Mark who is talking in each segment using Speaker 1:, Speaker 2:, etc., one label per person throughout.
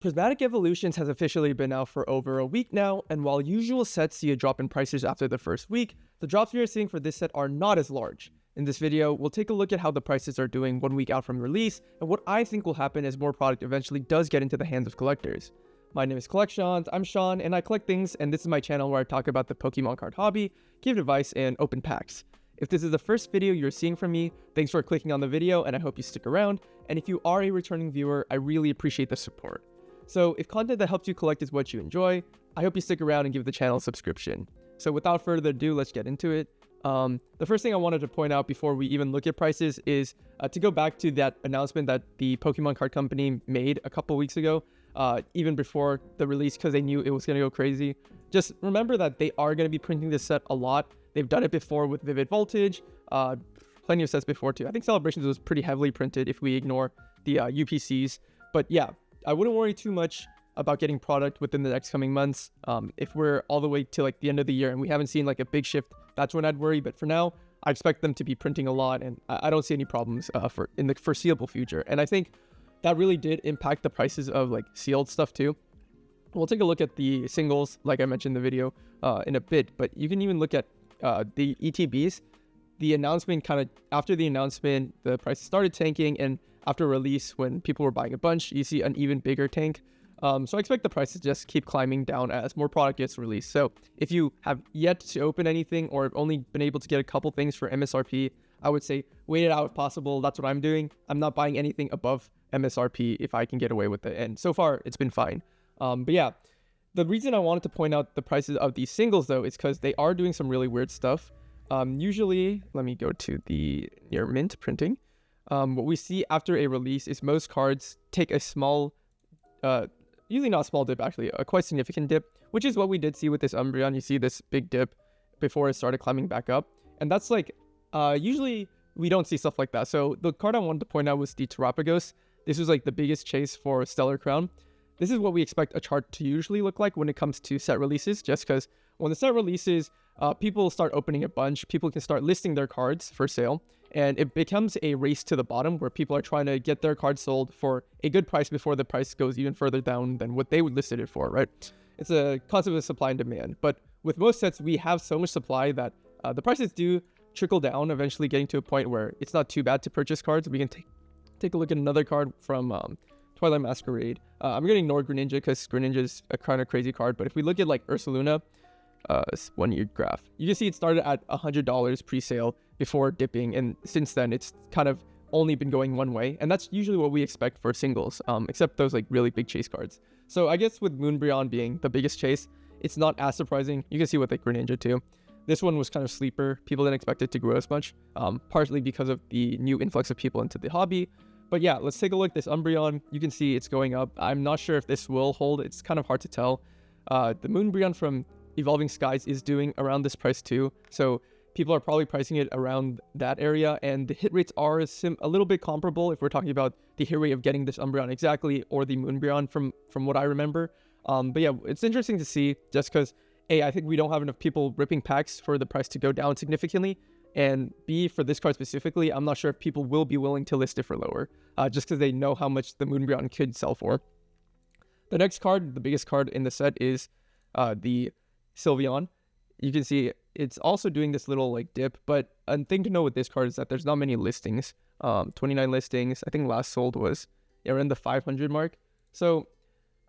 Speaker 1: Prismatic Evolutions has officially been out for over a week now, and while usual sets see a drop in prices after the first week, the drops we are seeing for this set are not as large. In this video, we'll take a look at how the prices are doing 1 week out from release, and what I think will happen as more product eventually does get into the hands of collectors. My name is Collections, I'm Sean, and I collect things, and this is my channel where I talk about the Pokemon card hobby, give advice, and open packs. If this is the first video you're seeing from me, thanks for clicking on the video, and I hope you stick around, and if you are a returning viewer, I really appreciate the support. So if content that helps you collect is what you enjoy, I hope you stick around and give the channel a subscription. So without further ado, let's get into it. The first thing I wanted to point out before we even look at prices is to go back to that announcement that the Pokemon card company made a couple weeks ago, even before the release, because they knew it was going to go crazy. Just remember that they are going to be printing this set a lot. They've done it before with Vivid Voltage, plenty of sets before too. I think Celebrations was pretty heavily printed if we ignore the UPCs. But yeah, I wouldn't worry too much about getting product within the next coming months. If we're all the way to like the end of the year and we haven't seen like a big shift, that's when I'd worry. But for now, I expect them to be printing a lot, and I don't see any problems in the foreseeable future. And I think that really did impact the prices of like sealed stuff too. We'll take a look at the singles, like I mentioned in the video, in a bit. But you can even look at the ETBs. The announcement after the announcement, the prices started tanking, and after release, when people were buying a bunch, you see an even bigger tank. So I expect the prices just keep climbing down as more product gets released. So if you have yet to open anything or have only been able to get a couple things for MSRP, I would say wait it out if possible. That's what I'm doing. I'm not buying anything above MSRP if I can get away with it. And so far, it's been fine. But yeah, the reason I wanted to point out the prices of these singles, though, is because they are doing some really weird stuff. Usually, let me go to the near mint printing. What we see after a release is most cards take a small, usually not a small dip actually, a quite significant dip, which is what we did see with this Umbreon. You see this big dip before it started climbing back up. And that's like, usually we don't see stuff like that. So the card I wanted to point out was the Terapagos. This was like the biggest chase for Stellar Crown. This is what we expect a chart to usually look like when it comes to set releases, just because when the set releases, people start opening a bunch, people can start listing their cards for sale, and it becomes a race to the bottom where people are trying to get their cards sold for a good price before the price goes even further down than what they would list it for, right? It's a concept of supply and demand, but with most sets, we have so much supply that the prices do trickle down, eventually getting to a point where it's not too bad to purchase cards. We can take a look at another card from Twilight Masquerade. I'm going to ignore Greninja because Greninja is a kind of crazy card, but if we look at like Ursaluna, 1 year graph, you can see it started at $100 pre-sale before dipping, and since then it's kind of only been going one way, and that's usually what we expect for singles, except those like really big chase cards. So I guess with Moonbreon being the biggest chase, it's not as surprising. You can see with like Greninja too. This one was kind of sleeper. People didn't expect it to grow as much, partly because of the new influx of people into the hobby. But yeah, let's take a look at this Umbreon. You can see it's going up. I'm not sure if this will hold. It's kind of hard to tell. The Moonbreon from Evolving Skies is doing around this price too. So people are probably pricing it around that area. And the hit rates are a little bit comparable if we're talking about the hit rate of getting this Umbreon exactly or the Moonbreon from what I remember. But yeah, it's interesting to see just because A, I think we don't have enough people ripping packs for the price to go down significantly. And B, for this card specifically, I'm not sure if people will be willing to list it for lower, just because they know how much the Moonbreon could sell for. The next card, the biggest card in the set, is the Sylveon. You can see it's also doing this little like dip, but a thing to know with this card is that there's not many listings. 29 listings. I think last sold was around the 500 mark. So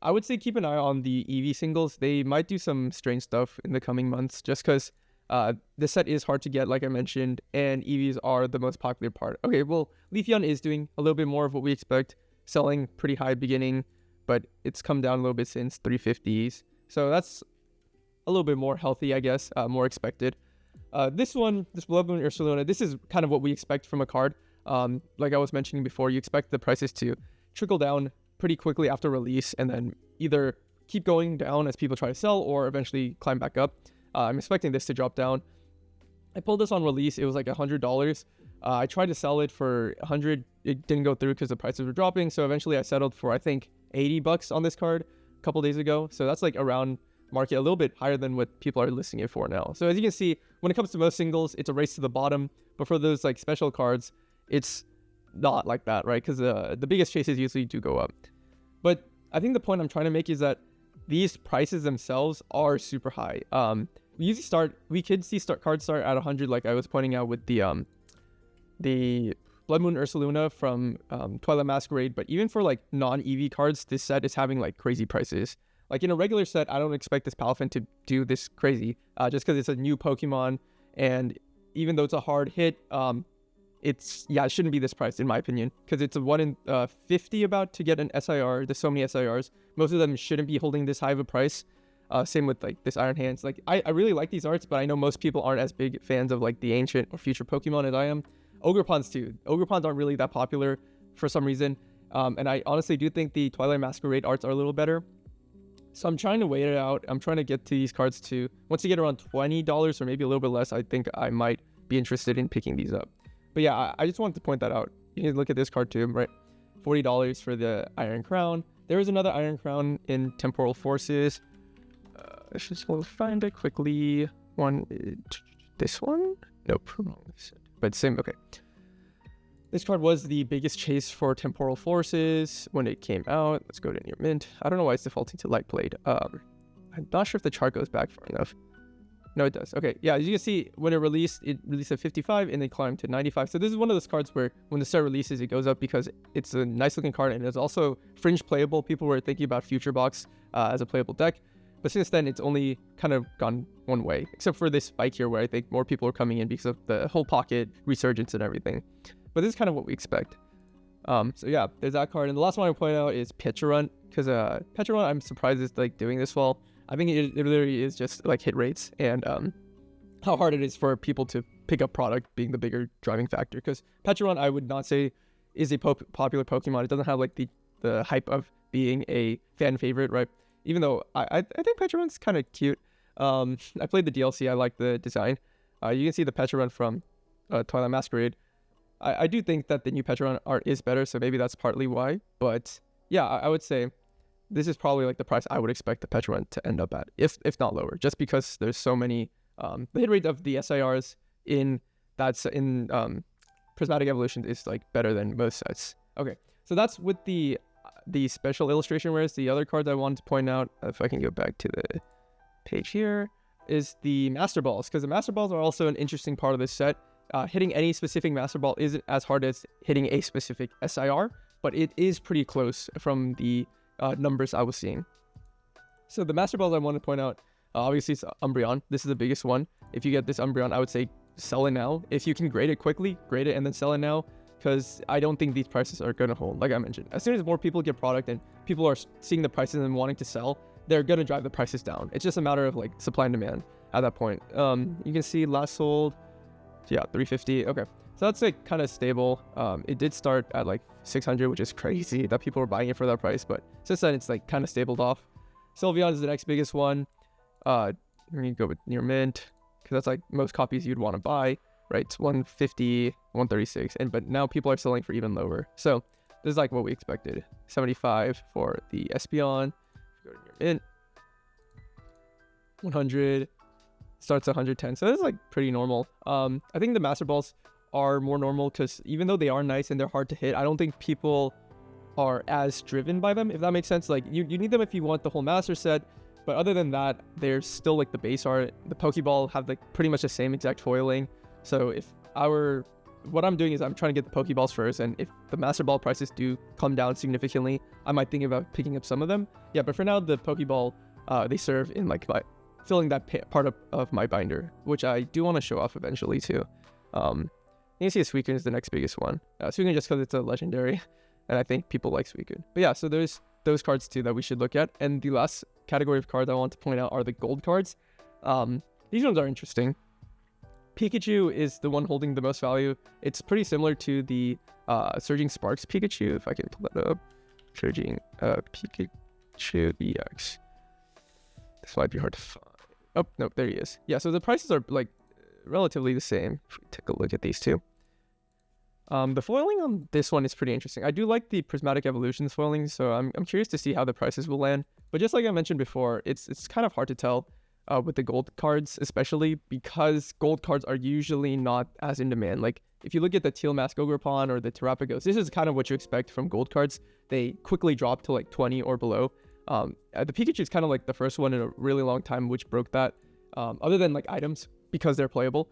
Speaker 1: I would say keep an eye on the EV singles. They might do some strange stuff in the coming months, just because this set is hard to get, like I mentioned, and EVs are the most popular part. Okay, well, Leafeon is doing a little bit more of what we expect, selling pretty high beginning, but it's come down a little bit since 350s. So that's a little bit more healthy, I guess, more expected. This one, this Blood Moon Ursaluna, this is kind of what we expect from a card. Like I was mentioning before, you expect the prices to trickle down pretty quickly after release and then either keep going down as people try to sell or eventually climb back up. I'm expecting this to drop down. I pulled this on release. It was like $100. I tried to sell it for $100. It didn't go through because the prices were dropping. So eventually I settled for, I think, $80 on this card a couple days ago. So that's like around market, a little bit higher than what people are listing it for now. So as you can see, when it comes to most singles, it's a race to the bottom. But for those like special cards, it's not like that, right? Because the biggest chases usually do go up. But I think the point I'm trying to make is that these prices themselves are super high. We could see cards start at 100, like I was pointing out with the Blood Moon Ursaluna from Twilight Masquerade. But even for like non-EV cards, this set is having like crazy prices. Like in a regular set, I don't expect this Palafin to do this crazy, just because it's a new Pokemon, and even though it's a hard hit, it shouldn't be this price in my opinion, because it's a 1 in 50 about to get an SIR. There's so many SIRs. Most of them shouldn't be holding this high of a price. Same with like this Iron Hands. Like I really like these arts, but I know most people aren't as big fans of like the ancient or future Pokemon as I am. Ogerpons too. Ogerpons aren't really that popular for some reason. And I honestly do think the Twilight Masquerade arts are a little better. So I'm trying to wait it out. I'm trying to get to these cards too. Once you get around $20 or maybe a little bit less, I think I might be interested in picking these up. But yeah, I just wanted to point that out. You can look at this card too, right? $40 for the Iron Crown. There is another Iron Crown in Temporal Forces. Let's just find it quickly. This one? Nope. But same, okay. This card was the biggest chase for Temporal Forces when it came out. Let's go to near mint. I don't know why it's defaulting to Light Blade. I'm not sure if the chart goes back far enough. No, it does. Okay, yeah, as you can see, when it released at 55 and then climbed to 95. So this is one of those cards where when the set releases, it goes up because it's a nice looking card and it's also fringe playable. People were thinking about Future Box as a playable deck. But since then, it's only kind of gone one way, except for this spike here where I think more people are coming in because of the whole pocket resurgence and everything. But this is kind of what we expect. So yeah, there's that card. And the last one I point out is Pecharunt, because Pecharunt, I'm surprised it's like doing this well. I think it literally is just like hit rates and how hard it is for people to pick up product being the bigger driving factor. Because Pecharunt, I would not say is a popular Pokemon. It doesn't have like the hype of being a fan favorite, right? Even though I think Pecharunt's kind of cute. I played the DLC. I like the design. You can see the Pecharunt from Twilight Masquerade. I do think that the new Pecharunt art is better, so maybe that's partly why. But yeah, I would say this is probably like the price I would expect the Pecharunt to end up at, if not lower, just because there's so many. The hit rate of the SIRs in Prismatic Evolution is like better than most sets. Okay, so that's with the special illustration rares. The other cards I wanted to point out, if I can go back to the page here, is the Master Balls, because the Master Balls are also an interesting part of this set. Hitting any specific Master Ball isn't as hard as hitting a specific SIR, but it is pretty close from the numbers I was seeing. So the Master Balls I want to point out, obviously it's Umbreon. This is the biggest one. If you get this Umbreon, I would say sell it now. If you can grade it quickly, grade it and then sell it now, because I don't think these prices are going to hold. Like I mentioned, as soon as more people get product and people are seeing the prices and wanting to sell, they're going to drive the prices down. It's just a matter of like supply and demand at that point. You can see last sold, yeah, 350. Okay, so that's like kind of stable. It did start at like 600, which is crazy that people were buying it for that price, but since then it's like kind of stabled off. Sylveon is the next biggest one. We're gonna go with near mint because that's like most copies you'd want to buy, right? It's 150, 136, but now people are selling for even lower. So this is like what we expected. 75 for the Espeon. Go to near mint. 100. Starts at 110, so that's like pretty normal. I think the Master Balls are more normal because even though they are nice and they're hard to hit, I don't think people are as driven by them, if that makes sense. Like you need them if you want the whole Master set, but other than that, they're still like the base art. The Pokeball have like pretty much the same exact foiling. So what I'm doing is I'm trying to get the Pokeballs first, and if the Master Ball prices do come down significantly, I might think about picking up some of them. Yeah, but for now, the Pokeball they serve in like filling that part of my binder, which I do want to show off eventually too. You can see Suicune is the next biggest one. Suicune just because it's a legendary, and I think people like Suicune. But yeah, so there's those cards too that we should look at. And the last category of cards I want to point out are the gold cards. These ones are interesting. Pikachu is the one holding the most value. It's pretty similar to the Surging Sparks Pikachu, if I can pull that up. Surging Pikachu EX. This might be hard to find. Oh, no, there he is. Yeah, so the prices are like relatively the same. If we take a look at these two. The foiling on this one is pretty interesting. I do like the Prismatic Evolutions foiling, so I'm curious to see how the prices will land. But just like I mentioned before, it's kind of hard to tell with the gold cards, especially because gold cards are usually not as in demand. Like if you look at the Teal Mask Ogrepon or the Terrapagos, this is kind of what you expect from gold cards. They quickly drop to like 20 or below. The Pikachu is kind of like the first one in a really long time which broke that, other than like items, because they're playable.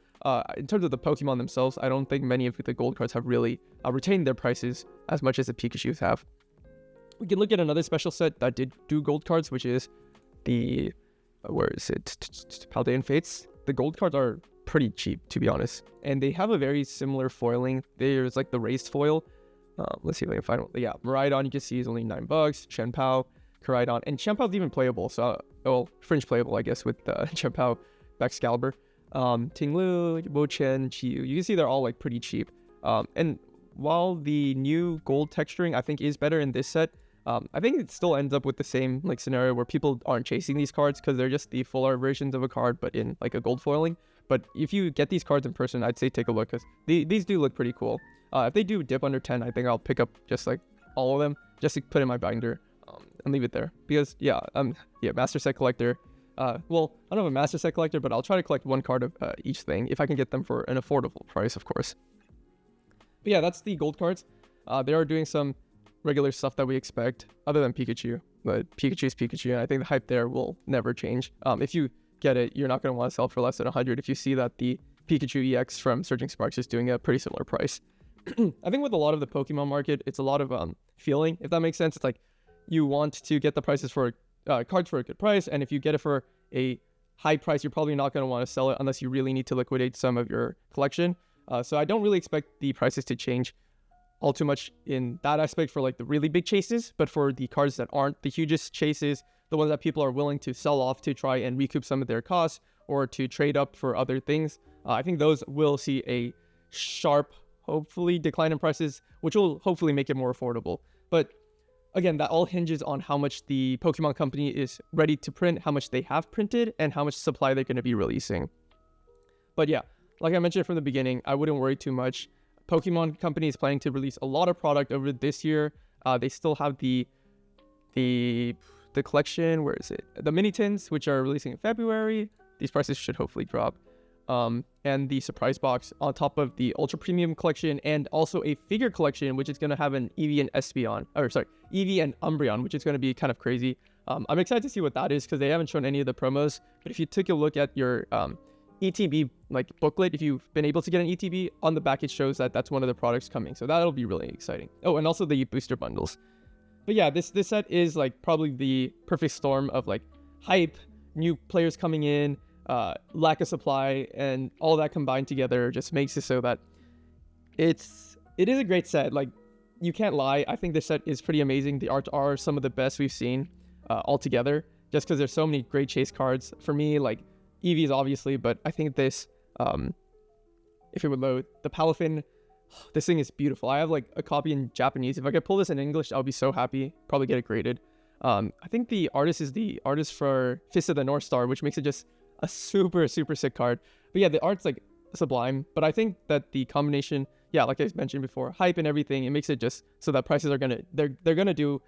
Speaker 1: In terms of the Pokemon themselves, I don't think many of the gold cards have really retained their prices as much as the Pikachus have. We can look at another special set that did do gold cards, which is the, where is it? Paldean Fates. The gold cards are pretty cheap, to be honest. And they have a very similar foiling. There's like the raised foil. Let's see if I can find one. Yeah, Miraidon, you can see, is only $9. Chien-Pao, Koraidon. And Chien-Pao's even playable. So, well, fringe playable, I guess, with Chien-Pao, Excalibur. Tinglu, Bo-Chen, Chi-Yu. You can see they're all like pretty cheap. And while the new gold texturing, I think, is better in this set, I think it still ends up with the same like scenario where people aren't chasing these cards because they're just the full art versions of a card, but in like a gold foiling. But if you get these cards in person, I'd say take a look because these do look pretty cool. If they do dip under 10, I think I'll pick up just like all of them just to put in my binder and leave it there. Because yeah, master set collector. Well, I don't have a master set collector, but I'll try to collect one card of each thing if I can get them for an affordable price, of course. But yeah, that's the gold cards. They are doing some regular stuff that we expect, other than Pikachu. But Pikachu is Pikachu, and I think the hype there will never change. If you get it, you're not going to want to sell for less than 100 if you see that the Pikachu EX from Surging Sparks is doing a pretty similar price. I think with a lot of the Pokemon market, it's a lot of feeling, if that makes sense. It's like you want to get the prices for cards for a good price, and if you get it for a high price, you're probably not going to want to sell it unless you really need to liquidate some of your collection. So I don't really expect the prices to change all too much in that aspect for like the really big chases, but for the cards that aren't the hugest chases, the ones that people are willing to sell off to try and recoup some of their costs or to trade up for other things, I think those will see a sharp, hopefully, decline in prices, which will hopefully make it more affordable. But again, that all hinges on how much the Pokemon company is ready to print, how much they have printed, and how much supply they're going to be releasing. But yeah, like I mentioned from the beginning, I wouldn't worry too much. Pokemon company is planning to release a lot of product over this year. They still have the collection, where is it? The mini tins, which are releasing in February. These prices should hopefully drop. And the surprise box on top of the ultra premium collection, and also a figure collection, which is going to have an Eevee and Espeon, Eevee and Umbreon, which is going to be kind of crazy. I'm excited to see what that is because they haven't shown any of the promos. But if you took a look at your ETB like booklet, if you've been able to get an ETB, on the back it shows that that's one of the products coming, so that'll be really exciting. Oh, and also the booster bundles. But yeah, this set is like probably the perfect storm of like hype, new players coming in, lack of supply, and all that combined together just makes it so that it is a great set. Like, you can't lie, I think this set is pretty amazing. The arts are some of the best we've seen altogether, just because there's so many great chase cards. For me, like Eevee's obviously, but I think this, if it would load, the Palafin, this thing is beautiful. I have like a copy in Japanese. If I could pull this in English, I'll be so happy. Probably get it graded. I think the artist is the artist for Fist of the North Star, which makes it just a super sick card. But yeah, the art's like sublime. But I think that the combination, yeah, like I mentioned before, hype and everything, it makes it just so that prices are gonna they're gonna do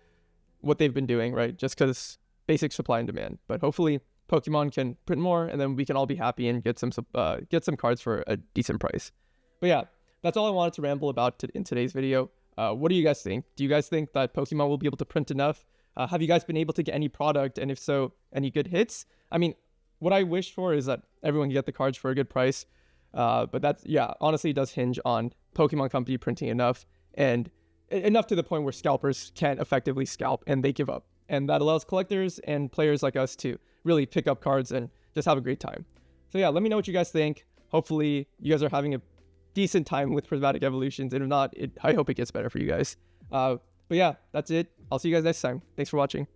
Speaker 1: what they've been doing, right? Just because basic supply and demand. But hopefully Pokemon can print more, and then we can all be happy and get some cards for a decent price. But yeah, that's all I wanted to ramble about in today's video. What do you guys think? Do you guys think that Pokemon will be able to print enough? Have you guys been able to get any product? And if so, any good hits? I mean, what I wish for is that everyone can get the cards for a good price. But that's, yeah, honestly, it does hinge on Pokemon Company printing enough, and enough to the point where scalpers can't effectively scalp and they give up. And that allows collectors and players like us to really pick up cards and just have a great time. So yeah, let me know what you guys think. Hopefully you guys are having a decent time with Prismatic Evolutions, and if not, I hope it gets better for you guys. But yeah, that's it. I'll see you guys next time. Thanks for watching.